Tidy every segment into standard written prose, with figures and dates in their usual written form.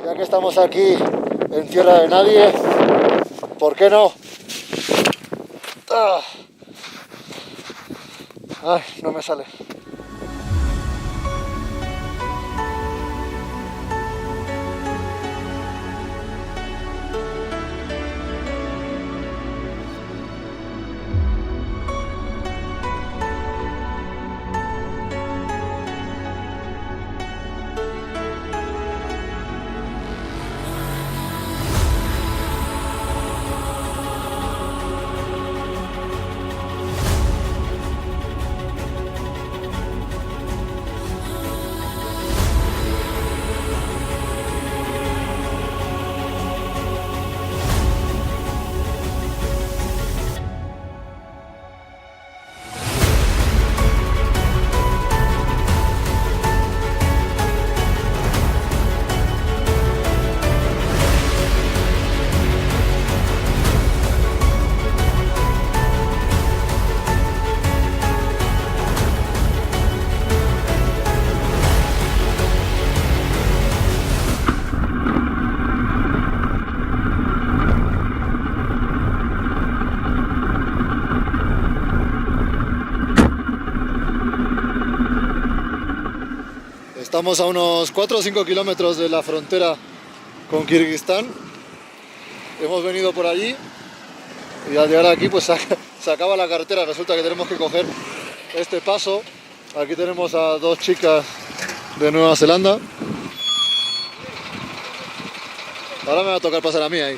Ya que estamos aquí en tierra de nadie, ¿por qué no? Ay, no me sale. Estamos a unos 4 o 5 kilómetros de la frontera con Kirguistán. Hemos venido por allí y al llegar aquí pues se acaba la carretera. Resulta que tenemos que coger este paso. Aquí tenemos a dos chicas de Nueva Zelanda. Ahora me va a tocar pasar a mí ahí.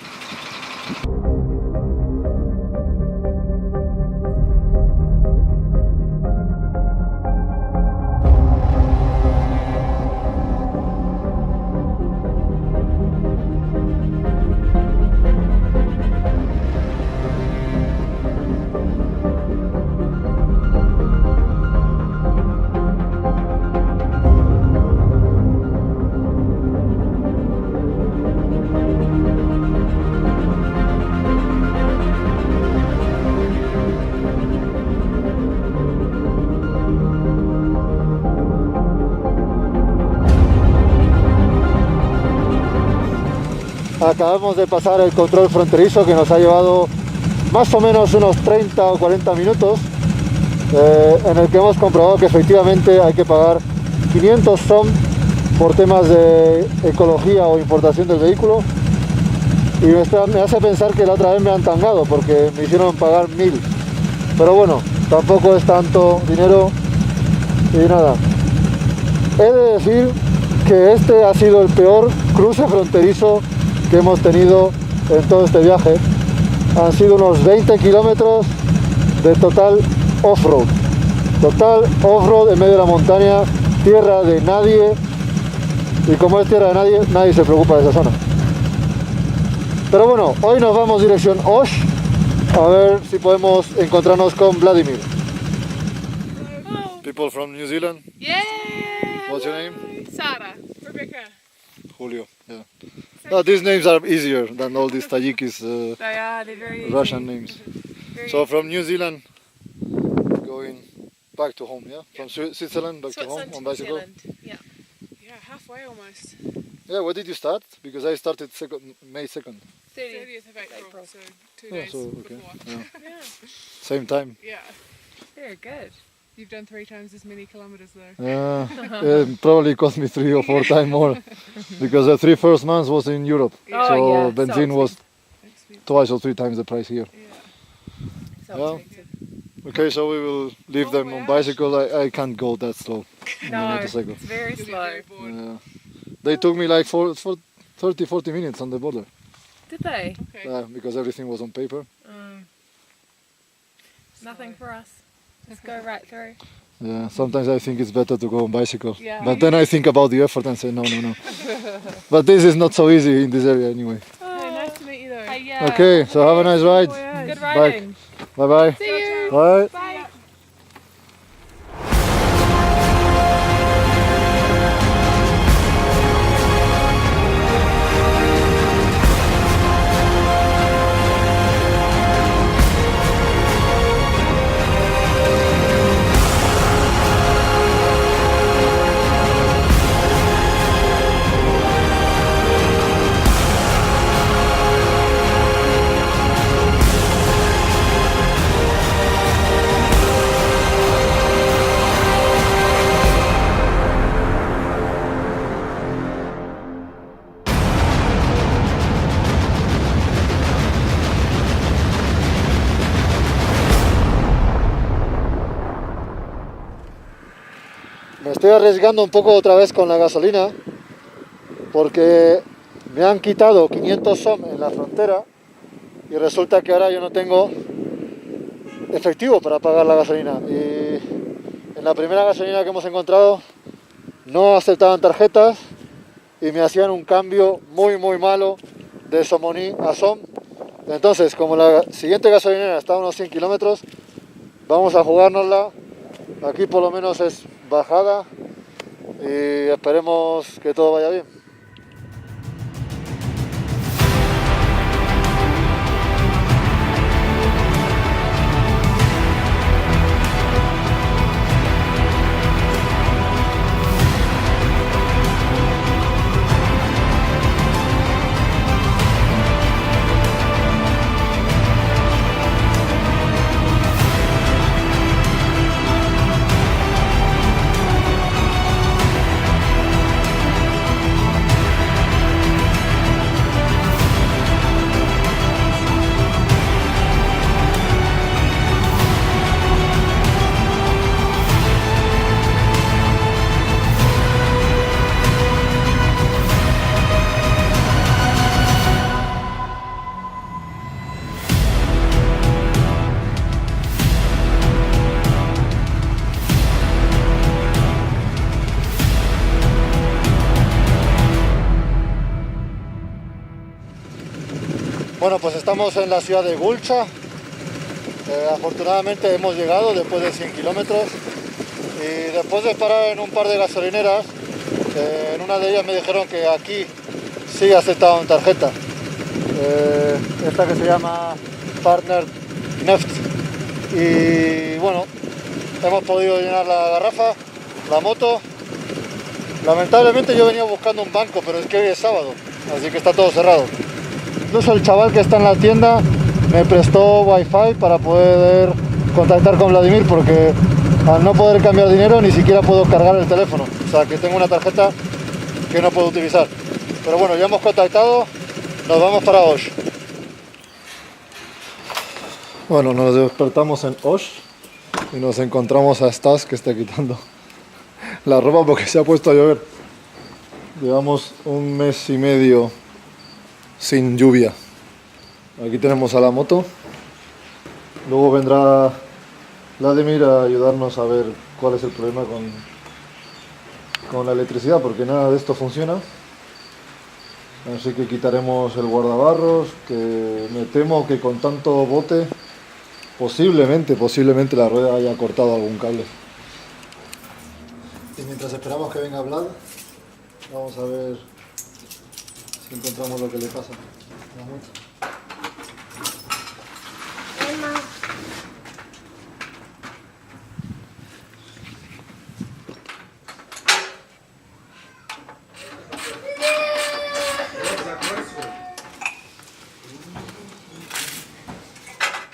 Acabamos de pasar el control fronterizo que nos ha llevado más o menos unos 30 o 40 minutos, en el que hemos comprobado que efectivamente hay que pagar 500 SOM por temas de ecología o importación del vehículo, y me hace pensar que la otra vez me han tangado porque me hicieron pagar 1000, pero bueno, tampoco es tanto dinero. Y nada, he de decir que este ha sido el peor cruce fronterizo que hemos tenido en todo este viaje. Han sido unos 20 kilómetros de total off-road. Total off-road en medio de la montaña, tierra de nadie. Y como es tierra de nadie, nadie se preocupa de esa zona. Pero bueno, hoy nos vamos dirección Osh, a ver si podemos encontrarnos con Vladimir. People from New Zealand. Yeah. What's your name? Sarah. Rebecca. Julio. Yeah. No, these names are easier than all these Tajikis, They are. They're very easy. Russian names. Very So from New Zealand, going back to home, yeah? From Switzerland back to home Switzerland on to New bicycle? Zealand. Yeah. Yeah, halfway almost. Yeah, where did you start? Because I started May 2nd. 30th of April. So 2 Oh, days so, okay. before. Yeah. Yeah. Same time. Yeah. Very good. You've done 3 times as many kilometers though. It probably cost me 3 or 4 times more because the 3 first months was in Europe. Oh, so yeah, benzene so was Expensive. twice or 3 times the price here. Yeah. So Yeah. expensive. Okay, so we will leave them on bicycle. I can't go that slow. on the No, motorcycle. it's very You'll be slow. very bored. Yeah. They took me like for 30-40 minutes on the border Did they? Okay. because everything was on paper. Nothing for us. Just go right through. Yeah, sometimes I think it's better to go on bicycle. Yeah. But then I think about the effort and say no. But this is not so easy in this area anyway. Hey, nice to meet you though. Hey, yeah. Okay, so have a nice ride. Good riding. Bye bye. See you. Bye. Bye. Me estoy arriesgando un poco otra vez con la gasolina porque me han quitado 500 SOM en la frontera y resulta que ahora yo no tengo efectivo para pagar la gasolina. Y en la primera gasolina que hemos encontrado no aceptaban tarjetas y me hacían un cambio muy malo de Somoní a SOM. Entonces, como la siguiente gasolinera está a unos 100 kilómetros, vamos a jugárnosla. Aquí por lo menos es bajada y esperemos que todo vaya bien. Bueno, pues estamos en la ciudad de Gulcha. Afortunadamente hemos llegado después de 100 kilómetros y después de parar en un par de gasolineras, en una de ellas me dijeron que aquí sí aceptaban tarjeta. Esta que se llama Partner Neft. Y bueno, hemos podido llenar la garrafa, la moto. Lamentablemente yo venía buscando un banco, pero es que hoy es sábado, así que está todo cerrado. Incluso el chaval que está en la tienda me prestó wifi para poder contactar con Vladimir, porque al no poder cambiar dinero ni siquiera puedo cargar el teléfono, o sea que tengo una tarjeta que no puedo utilizar. Pero bueno, ya hemos contactado, nos vamos para Osh. Bueno, nos despertamos en Osh y nos encontramos a Stas, que está quitando la ropa porque se ha puesto a llover. Llevamos un mes y medio sin lluvia. Aquí tenemos a la moto. Luego vendrá Vladimir a ayudarnos a ver cuál es el problema con la electricidad, porque nada de esto funciona. Así que quitaremos el guardabarros, que me temo que con tanto bote posiblemente la rueda haya cortado algún cable. Y mientras esperamos que venga Vlad, vamos a ver si encontramos lo que le pasa a la moto.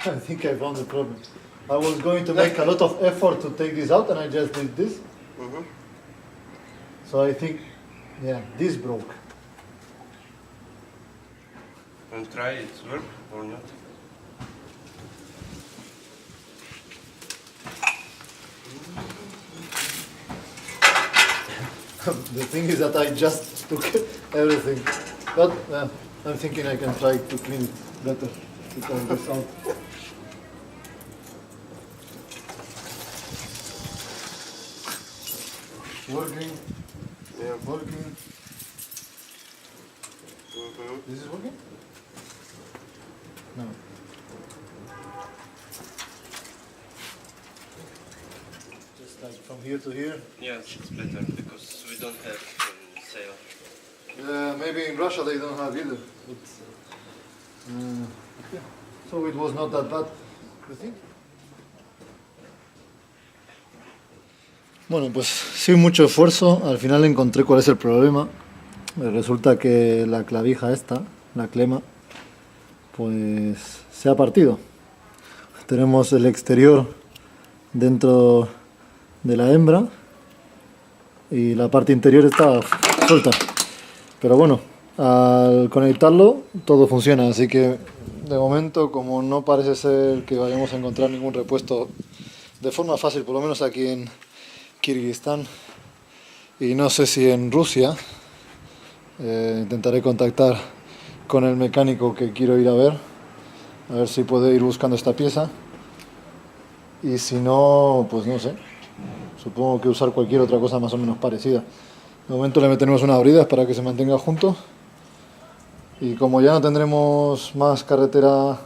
I think I found the problem. I was going to make a lot of effort to take this out and I just did this. So I think, yeah, this broke. And try it work or not? The thing is that I just took everything. But I'm thinking I can try to clean it better to take this out. Working. Yeah. Working. This is working? No. Just like from here to here? Yes, it's better because we don't have sale. Maybe in Russia they don't have either. But, yeah. So it was not that bad, you think? Bueno, pues sin mucho esfuerzo, al final encontré cuál es el problema. Resulta que la clavija esta, la clema, pues se ha partido. Tenemos el exterior dentro de la hembra y la parte interior está suelta. Pero bueno, al conectarlo todo funciona, así que de momento, como no parece ser que vayamos a encontrar ningún repuesto de forma fácil, por lo menos aquí en Kirguistán, y no sé si en Rusia. Intentaré contactar con el mecánico que quiero ir a ver si puedo ir buscando esta pieza, y si no, pues no sé, supongo que usar cualquier otra cosa más o menos parecida. De momento le metemos unas bridas para que se mantenga junto, y como ya no tendremos más carretera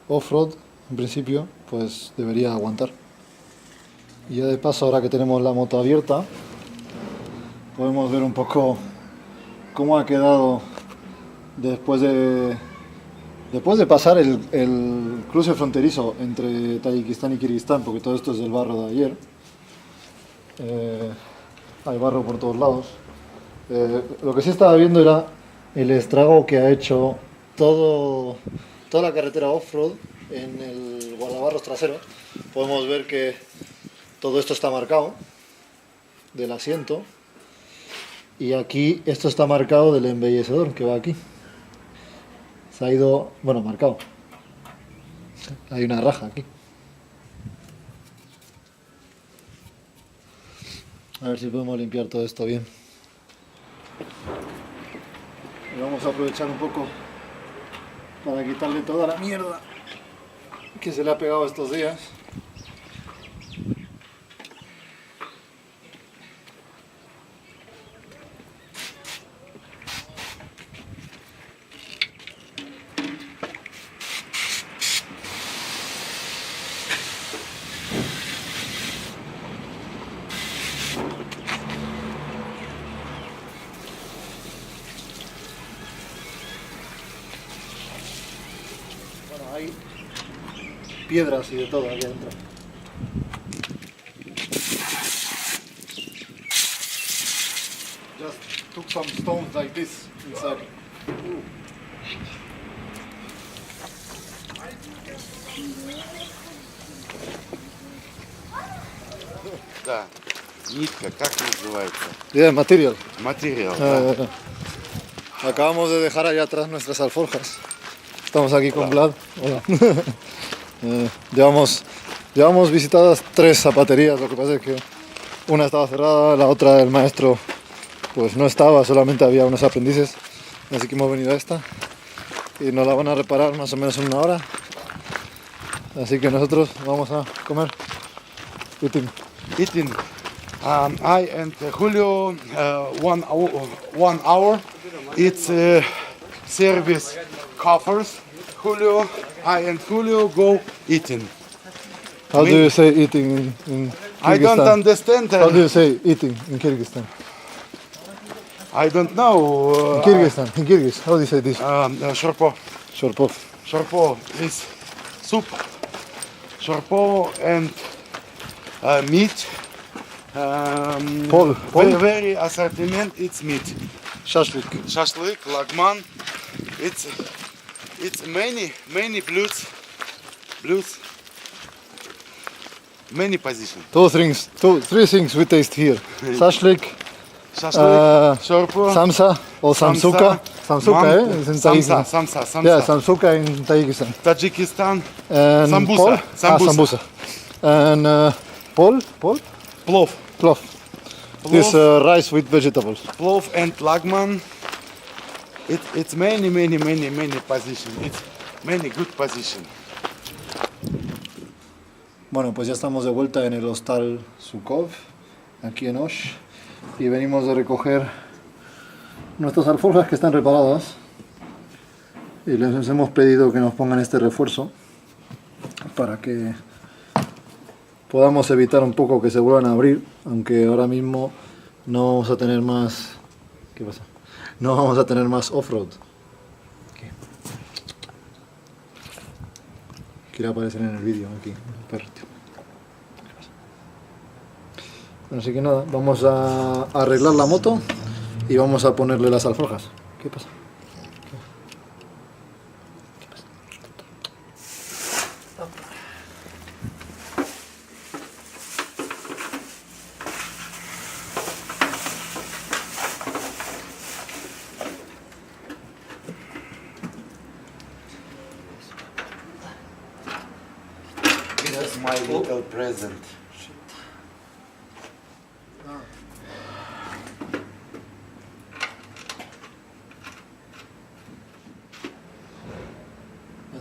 off-road en principio, pues debería aguantar. Y ya de paso, ahora que tenemos la moto abierta, podemos ver un poco cómo ha quedado después de pasar el cruce fronterizo entre Tayikistán y Kirguistán, porque todo esto es del barro de ayer. Hay barro por todos lados. Lo que sí estaba viendo era el estrago que ha hecho toda la carretera off-road en el guardabarros trasero. Podemos ver que todo esto está marcado del asiento, y aquí esto está marcado del embellecedor que va aquí. Se ha ido, bueno, marcado. Hay una raja aquí. A ver si podemos limpiar todo esto bien. Y vamos a aprovechar un poco para quitarle toda la mierda que se le ha pegado estos días. Bueno, hay piedras y de todo aquí adentro. Just took some stones like this inside. Да. Нитка, как называется? Yeah, material. Материал, да. Acabamos de dejar allá atrás nuestras alforjas. Estamos aquí con Vlad. Hola. Llevamos visitadas 3 zapaterías. Lo que pasa es que una estaba cerrada, la otra el maestro pues no estaba, solamente había unos aprendices. Así que hemos venido a esta y nos la van a reparar más o menos en 1 hora. Así que nosotros vamos a comer. Eating. I and Julio 1 hour. It's service coffers. Julio, I and Julio go eating. How do you say eating in Kyrgyzstan? I don't understand. How do you say eating in Kyrgyzstan? I don't know. In Kyrgyzstan, in Kyrgyz, how do you say this? Shorpo. Shorpov. Shorpo is soup. Shorpo and meat. Pol. Very assortment. It's meat. Shashlik. Shashlik, lagman. It's many blues. Many positions. 3 things we taste here. Shashlik, Shashlik, shorpo, samsa or samsuka. Samsuka, eh? It's in Tajikistan. Samsa. Yeah, samsuka in Tajikistan. Tajikistan. And Sambusa. pol? Sambusa. Sambusa. And pol? Plov. This rice with vegetables. Plov and lagman. It's many positions. It's many good positions. Bueno, pues ya estamos de vuelta en el hostal Sukov, aquí en Osh, y venimos de recoger nuestras alforjas que están reparadas, y les hemos pedido que nos pongan este refuerzo para que podamos evitar un poco que se vuelvan a abrir, aunque ahora mismo no vamos a tener más... ¿Qué pasa? No vamos a tener más off-road. Quiere aparecer en el vídeo aquí, el perrito. Bueno, así que nada, vamos a arreglar la moto y vamos a ponerle las alforjas. ¿Qué pasa? This is my little present.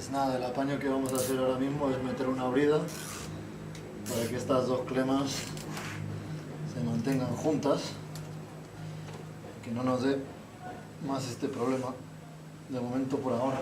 Pues nada, el apaño que vamos a hacer ahora mismo es meter una brida para que estas dos clemas se mantengan juntas, que no nos dé más este problema de momento por ahora.